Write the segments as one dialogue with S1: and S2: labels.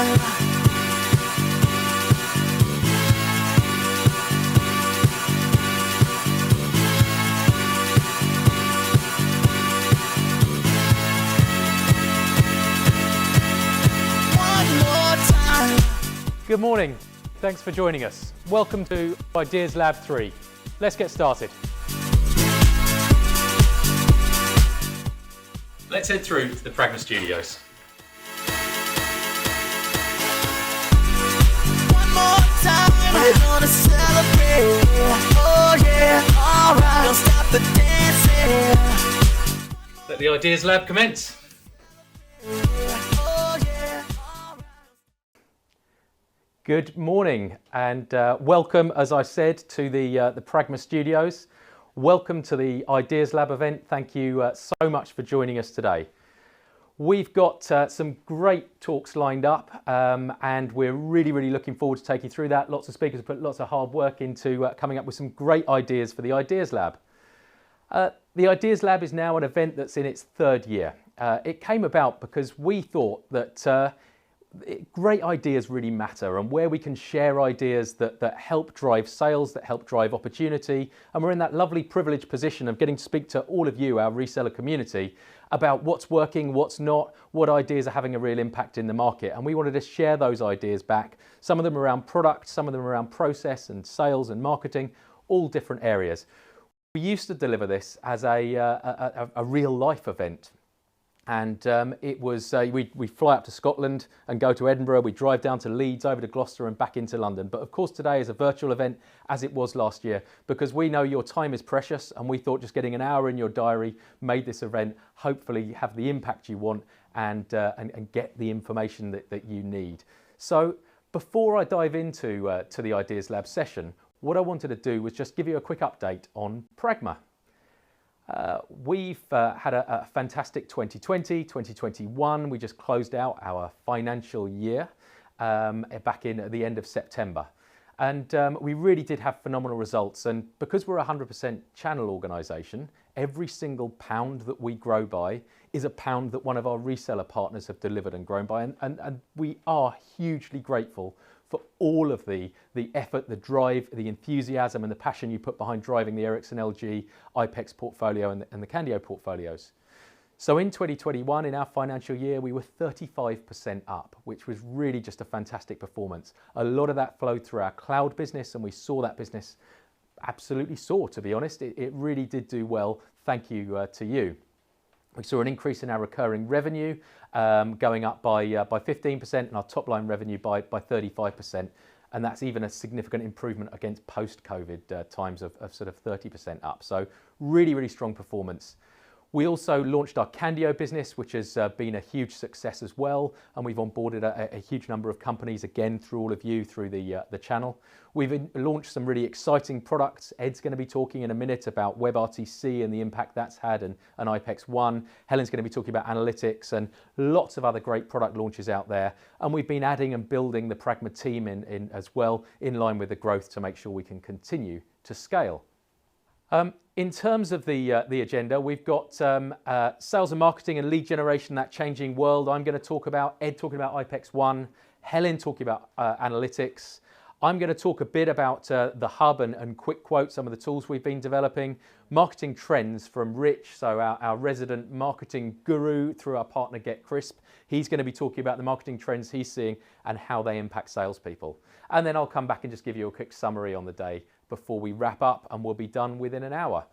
S1: time. One more time.
S2: Good morning. Thanks for joining us. Welcome to Ideas Lab 3. Let's get started. Let's head through to the Pragma studios.
S1: One more time. We're gonna celebrate. Oh yeah, alright. Don't stop the dancing.
S2: Let the Ideas Lab commence.
S1: Oh yeah, alright.
S2: Good morning and welcome, as I said, to the Pragma studios. Welcome to the Ideas Lab event. Thank you so much for joining us today. We've got some great talks lined up and we're really looking forward to taking you through that. Lots of speakers have put lots of hard work into coming up with some great ideas for the Ideas Lab. The Ideas Lab is now an event that's in its third year. It came about because we thought that great ideas really matter, and where we can share ideas that help drive sales, that help drive opportunity, and we're in that lovely privileged position of getting to speak to all of you, our reseller community, about what's working, what's not, what ideas are having a real impact in the market, and we wanted to share those ideas back, some of them around product, some of them around process and sales and marketing, all different areas. We used to deliver this as a real life event. And it was, we fly up to Scotland and go to Edinburgh, we drive down to Leeds, over to Gloucester and back into London. But of course today is a virtual event, as it was last year, because we know your time is precious and we thought just getting an hour in your diary made this event hopefully have the impact you want and get the information that you need. So before I dive into to the Ideas Lab session, what I wanted to do was just give you a quick update on Pragma. We've had a fantastic 2020, 2021. We just closed out our financial year back in at the end of September. And we really did have phenomenal results. And because we're a 100% channel organisation, every single pound that we grow by is a pound that one of our reseller partners have delivered and grown by. And we are hugely grateful for all of the effort, the drive, the enthusiasm and the passion you put behind driving the Ericsson LG, IPEX portfolio and the Candio portfolios. So in 2021, in our financial year, we were 35% up, which was really just a fantastic performance. A lot of that flowed through our cloud business, and we saw that business absolutely soar, to be honest. It really did do well. Thank you to you. We saw an increase in our recurring revenue going up by 15% and our top line revenue by 35%. And that's even a significant improvement against post-COVID times of sort of 30% up. So really strong performance. We also launched our Candio business, which has been a huge success as well. And we've onboarded a huge number of companies, again, through all of you, through the channel. We've launched some really exciting products. Ed's going to be talking in a minute about WebRTC and the impact that's had, and IPEX One. Helen's going to be talking about analytics and lots of other great product launches out there. And we've been adding and building the Pragma team in as well, in line with the growth to make sure we can continue to scale. In terms of the agenda, we've got sales and marketing and lead generation, that changing world. I'm going to talk about, Ed talking about IPEX One, Helen talking about analytics. I'm going to talk a bit about the hub and quick quote, some of the tools we've been developing, marketing trends from Rich, so our resident marketing guru through our partner Get Crisp. He's going to be talking about the marketing trends he's seeing and how they impact salespeople. And then I'll come back and just give you a quick summary on the day before we wrap up, and we'll be done within an hour.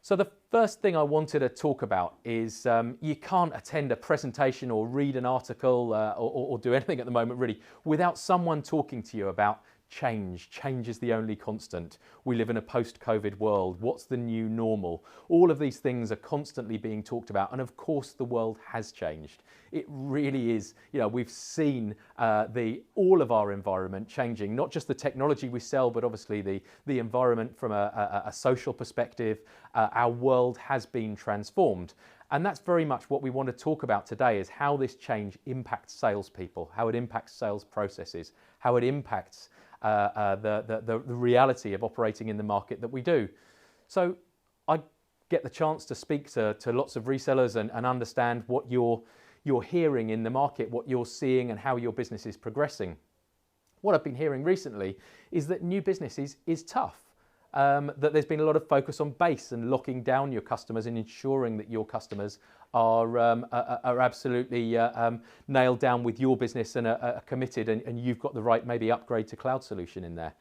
S2: So the first thing I wanted to talk about is you can't attend a presentation or read an article or do anything at the moment really without someone talking to you about change. Change is the only constant. We live in a post-COVID world. What's the new normal? All of these things are constantly being talked about. And of course, the world has changed. It really is, we've seen all of our environment changing, not just the technology we sell, but obviously the environment from a social perspective. Our world has been transformed. And that's very much what we want to talk about today, is how this change impacts salespeople, how it impacts sales processes, how it impacts the reality of operating in the market that we do. So I get the chance to speak to lots of resellers and understand what your you're hearing in the market, what you're seeing and how your business is progressing. What I've been hearing recently is that new business is tough. That there's been a lot of focus on base and locking down your customers and ensuring that your customers are absolutely nailed down with your business and are committed, and you've got the right maybe upgrade to cloud solution in there.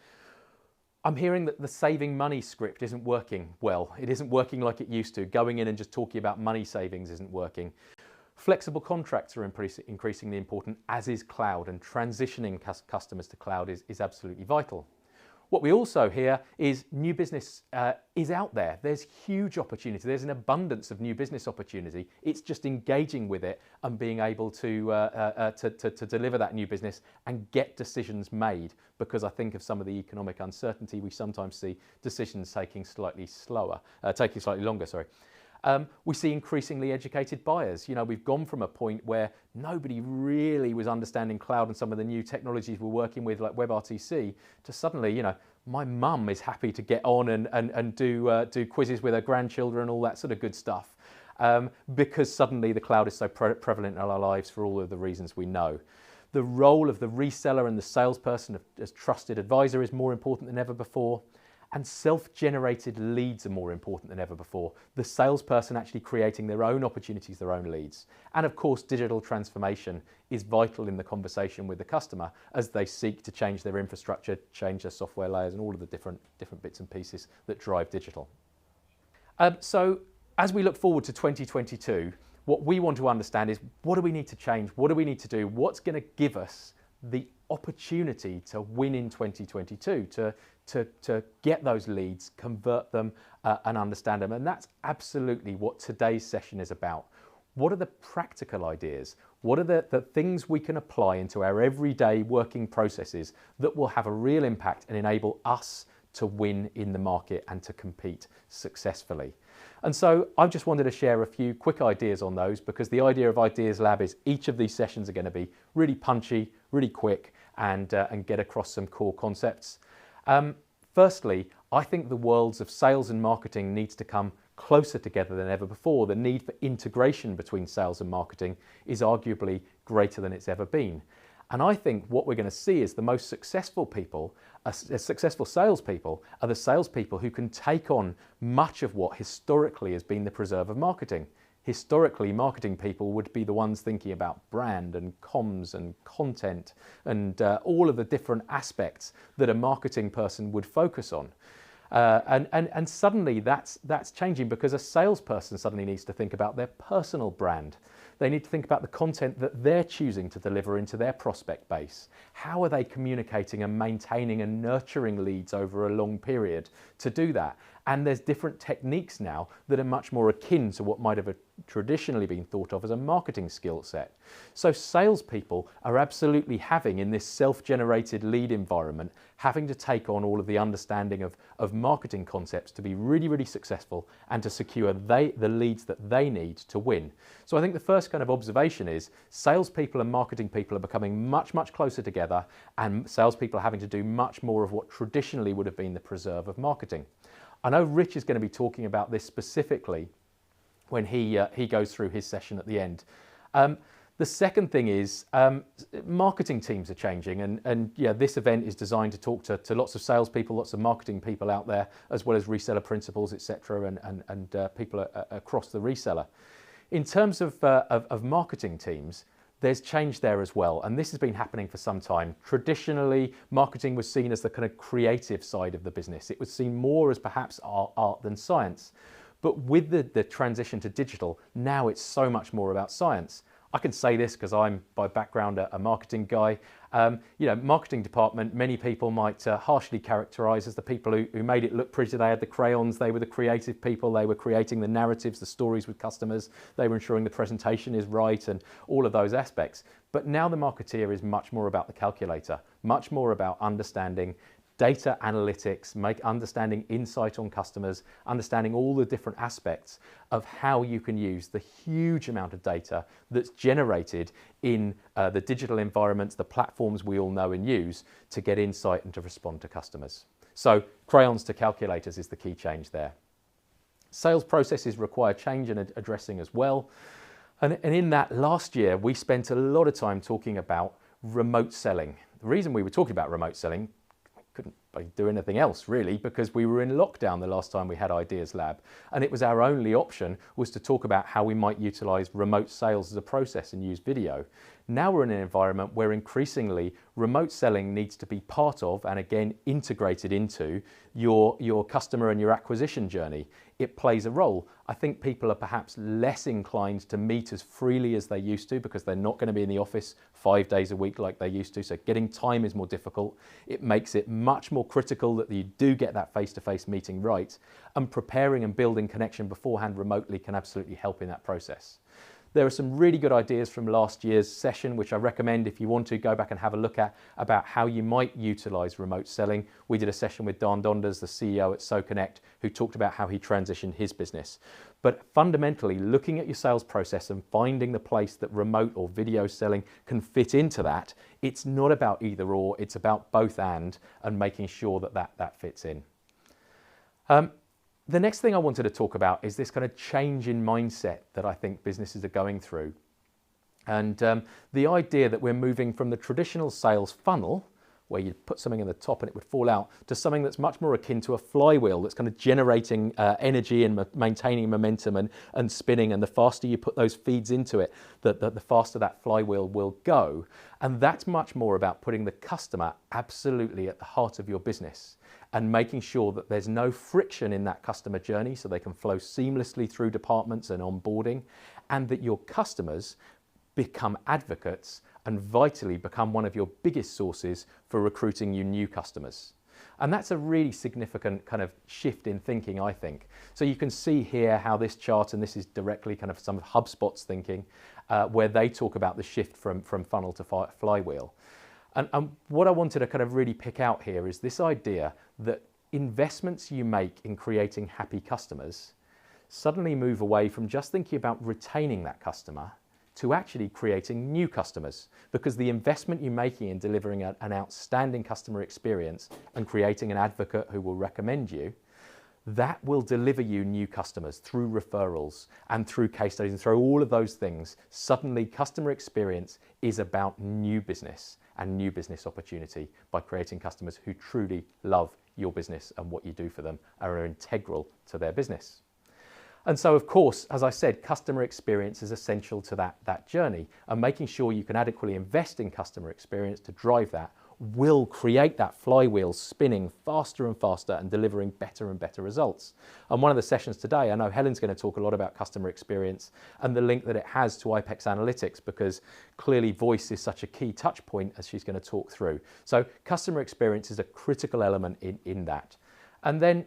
S2: I'm hearing that the saving money script isn't working well. It isn't working like it used to. Going in and just talking about money savings isn't working. Flexible contracts are increasingly important, as is cloud, and transitioning customers to cloud is absolutely vital. What we also hear is new business is out there. There's huge opportunity. There's an abundance of new business opportunity. It's just engaging with it and being able to deliver that new business and get decisions made, because I think of some of the economic uncertainty, we sometimes see decisions taking slightly longer. We see increasingly educated buyers. We've gone from a point where nobody really was understanding cloud and some of the new technologies we're working with, like WebRTC, to suddenly, my mum is happy to get on and do quizzes with her grandchildren and all that sort of good stuff, because suddenly the cloud is so prevalent in our lives for all of the reasons we know. The role of the reseller and the salesperson as trusted advisor is more important than ever before. And self-generated leads are more important than ever before. The salesperson actually creating their own opportunities, their own leads. And of course, digital transformation is vital in the conversation with the customer as they seek to change their infrastructure, change their software layers, and all of the different bits and pieces that drive digital. So as we look forward to 2022, what we want to understand is, what do we need to change? What do we need to do? What's going to give us the opportunity to win in 2022, to get those leads, convert them, and understand them? And that's absolutely what today's session is about. What are the practical ideas? What are the things we can apply into our everyday working processes that will have a real impact and enable us to win in the market and to compete successfully? And so I just wanted to share a few quick ideas on those, because the idea of Ideas Lab is each of these sessions are going to be really punchy, really quick, and get across some core concepts. Firstly, I think the worlds of sales and marketing needs to come closer together than ever before. The need for integration between sales and marketing is arguably greater than it's ever been. And I think what we're going to see is the most successful people, successful salespeople, are the salespeople who can take on much of what historically has been the preserve of marketing. Historically, marketing people would be the ones thinking about brand and comms and content and all of the different aspects that a marketing person would focus on. And suddenly that's changing, because a salesperson suddenly needs to think about their personal brand. They need to think about the content that they're choosing to deliver into their prospect base. How are they communicating and maintaining and nurturing leads over a long period to do that? And there's different techniques now that are much more akin to what might have traditionally been thought of as a marketing skill set. So salespeople are absolutely having, in this self-generated lead environment, having to take on all of the understanding of marketing concepts to be really, really successful and to secure the leads that they need to win. So I think the first kind of observation is salespeople and marketing people are becoming much, much closer together, and salespeople are having to do much more of what traditionally would have been the preserve of marketing. I know Rich is going to be talking about this specifically when he goes through his session at the end. The second thing is marketing teams are changing, and yeah, this event is designed to talk to lots of salespeople, lots of marketing people out there, as well as reseller principals, etc., and people across the reseller. In terms of marketing teams, there's change there as well, and this has been happening for some time. Traditionally, marketing was seen as the kind of creative side of the business. It was seen more as perhaps art than science. But with the transition to digital, now it's so much more about science. I can say this because I'm by background a marketing guy. Marketing department, many people might harshly characterize as the people who made it look pretty. They had the crayons, they were the creative people, they were creating the narratives, the stories with customers, they were ensuring the presentation is right and all of those aspects. But now the marketeer is much more about the calculator, much more about understanding data analytics, understanding insight on customers, understanding all the different aspects of how you can use the huge amount of data that's generated in the digital environments, the platforms we all know and use, to get insight and to respond to customers. So crayons to calculators is the key change there. Sales processes require change and addressing as well. And in that last year, we spent a lot of time talking about remote selling. The reason we were talking about remote selling, couldn't do anything else really, because we were in lockdown the last time we had Ideas Lab, and it was our only option was to talk about how we might utilize remote sales as a process and use video. Now we're in an environment where increasingly remote selling needs to be part of and again integrated into your customer and your acquisition journey. It plays a role. I think people are perhaps less inclined to meet as freely as they used to because they're not going to be in the office 5 days a week like they used to, so getting time is more difficult. It makes it much more critical that you do get that face-to-face meeting right, and preparing and building connection beforehand remotely can absolutely help in that process. There are some really good ideas from last year's session, which I recommend if you want to go back and have a look at, about how you might utilize remote selling. We did a session with Dan Donders, the CEO at SoConnect, who talked about how he transitioned his business. But fundamentally, looking at your sales process and finding the place that remote or video selling can fit into that, it's not about either or, it's about both and making sure that that fits in. The next thing I wanted to talk about is this kind of change in mindset that I think businesses are going through. And the idea that we're moving from the traditional sales funnel, where you put something in the top and it would fall out, to something that's much more akin to a flywheel that's kind of generating energy and maintaining momentum and spinning. And the faster you put those feeds into it, the faster that flywheel will go. And that's much more about putting the customer absolutely at the heart of your business and making sure that there's no friction in that customer journey so they can flow seamlessly through departments and onboarding, and that your customers become advocates and vitally become one of your biggest sources for recruiting you new customers. And that's a really significant kind of shift in thinking, I think. So you can see here how this chart, and this is directly kind of some of HubSpot's thinking, where they talk about the shift from funnel to flywheel. And what I wanted to kind of really pick out here is this idea that investments you make in creating happy customers suddenly move away from just thinking about retaining that customer to actually creating new customers, because the investment you're making in delivering an outstanding customer experience and creating an advocate who will recommend you, that will deliver you new customers through referrals and through case studies and through all of those things. Suddenly customer experience is about new business and new business opportunity by creating customers who truly love your business and what you do for them and are integral to their business. And so, of course, as I said, customer experience is essential to that journey, and making sure you can adequately invest in customer experience to drive that will create that flywheel spinning faster and faster and delivering better and better results. And one of the sessions today, I know Helen's going to talk a lot about customer experience and the link that it has to IPEX Analytics, because clearly voice is such a key touch point, as she's going to talk through. So customer experience is a critical element in that. And then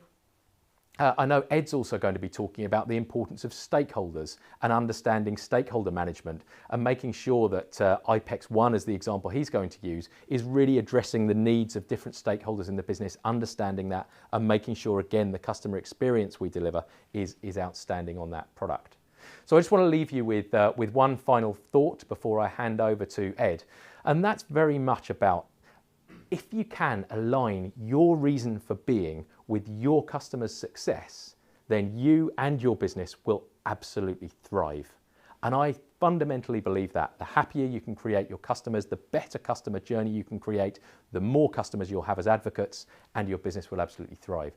S2: I know Ed's also going to be talking about the importance of stakeholders and understanding stakeholder management and making sure that IPEX 1, as the example he's going to use, is really addressing the needs of different stakeholders in the business, understanding that and making sure, again, the customer experience we deliver is outstanding on that product. So I just want to leave you with one final thought before I hand over to Ed, and that's very much about, if you can align your reason for being with your customers' success, then you and your business will absolutely thrive. And I fundamentally believe that the happier you can create your customers, the better customer journey you can create, the more customers you'll have as advocates, and your business will absolutely thrive.